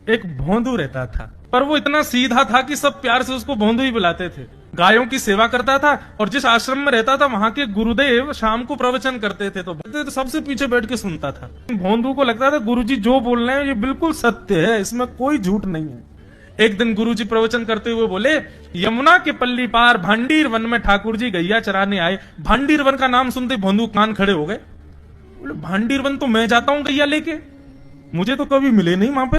एक भोंदू रहता था, पर वो इतना सीधा था कि सब प्यार से उसको भोंदू ही बुलाते थे। गायों की सेवा करता था और जिस आश्रम में रहता था वहां के गुरुदेव शाम को प्रवचन करते थे तो सबसे पीछे बैठ के सुनता था। भोंदू को लगता था गुरुजी जो बोल रहे हैं ये बिल्कुल सत्य है, इसमें कोई झूठ नहीं है। एक दिन गुरुजी प्रवचन करते हुए बोले, यमुना के पल्ली पार भांडीर वन में ठाकुर जी गैया चराने आए। भांडीर वन का नाम सुनते भोंदू कान खड़े हो गए। बोले भांडीर वन तो मैं जाता हूं गैया लेके, मुझे तो कभी मिले नहीं वहां पे।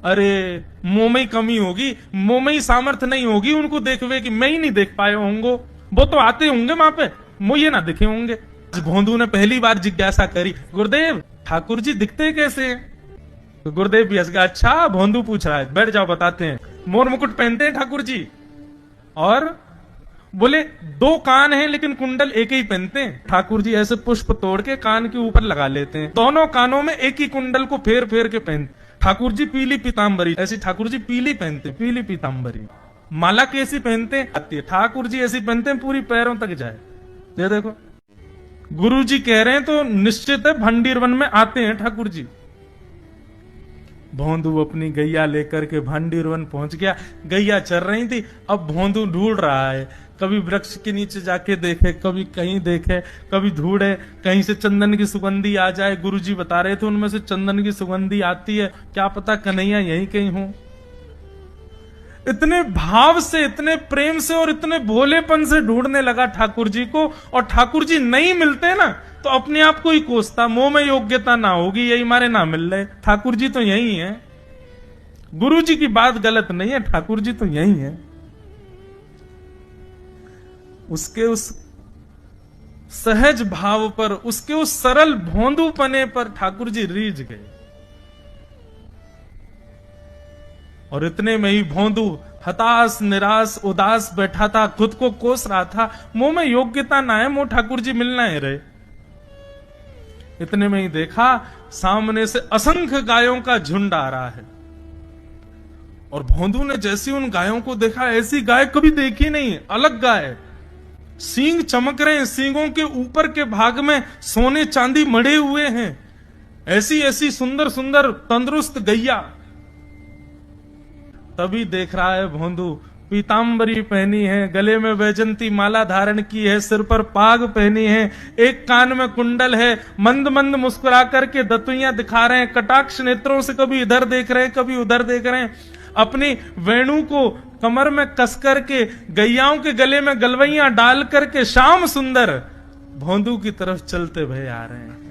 अरे मुंह में ही कमी होगी, मुंह में ही सामर्थ्य नहीं होगी उनको देखवे कि मैं ही नहीं देख पाए होंगे, वो तो आते होंगे वहां पे, मुझे ना दिखे होंगे। भोंदू ने पहली बार जिज्ञासा करी, गुरुदेव ठाकुर जी दिखते कैसे हैं? तो गुरुदेव भी हंस गया, अच्छा भोंदू पूछ रहा है, बैठ जाओ बताते हैं। मोर मुकुट पहनते हैं ठाकुर जी, और बोले 2 कान हैं लेकिन कुंडल एक ही पहनते हैं। ठाकुर जी ऐसे पुष्प तोड़ के कान के ऊपर लगा लेते हैं, दोनों कानों में एक ही कुंडल को फेर फेर के पहनते। ठाकुर जी पीली पीताम्बरी, ऐसी ठाकुर जी पीली पहनते, पीली पीताम्बरी। माला कैसी पहनते हैं? ठाकुर जी ऐसी पहनते हैं पूरी पैरों तक जाए। ये देखो गुरु जी कह रहे हैं तो निश्चित है भांडीर वन में आते हैं ठाकुर जी। भोंदू अपनी गैया लेकर के भांडीर वन पहुंच गया। गैया चर रही थी, अब भोंदू ढूंढ रहा है, कभी वृक्ष के नीचे जाके देखे, कभी कहीं देखे, कभी ढूंढे कहीं से चंदन की सुगंधी आ जाए। गुरुजी बता रहे थे उनमें से चंदन की सुगंधी आती है, क्या पता कन्हैया यहीं कहीं हो। इतने भाव से, इतने प्रेम से और इतने भोलेपन से ढूंढने लगा ठाकुर जी को, और ठाकुर जी नहीं मिलते ना तो अपने आप को ही कोसता, मुंह में योग्यता ना होगी, यही मारे ना मिल रहे, ठाकुर जी तो यही है। गुरु जी की बात गलत नहीं है, ठाकुर जी तो यही है। उसके उस सहज भाव पर, उसके उस सरल भोंदूपने पर ठाकुर जी रीझ गए। और इतने में ही भोंदू हताश निराश उदास बैठा था, खुद को कोस रहा था, मुंह में योग्यता ना है, मुंह ठाकुर जी मिलना है रहे। इतने में ही देखा सामने से असंख्य गायों का झुंड आ रहा है, और भोंदू ने जैसी उन गायों को देखा, ऐसी गाय कभी देखी नहीं, अलग गाय, सींग चमक रहे हैं, सींगों के ऊपर के भाग में सोने चांदी मढ़े हुए हैं, ऐसी ऐसी सुंदर सुंदर तंदुरुस्त गैया। तभी देख रहा है भोंदू, पीताम्बरी पहनी है, गले में वैजंती माला धारण की है, सिर पर पाग पहनी है, एक कान में कुंडल है, मंद मंद मुस्कुरा करके दतुइयां दिखा रहे हैं, कटाक्ष नेत्रों से कभी इधर देख रहे हैं कभी उधर देख रहे हैं, अपनी वेणु को कमर में कस करके गैयाओं के गले में गलवैयां डाल करके श्याम सुंदर भोंदू की तरफ चलते भय आ रहे हैं।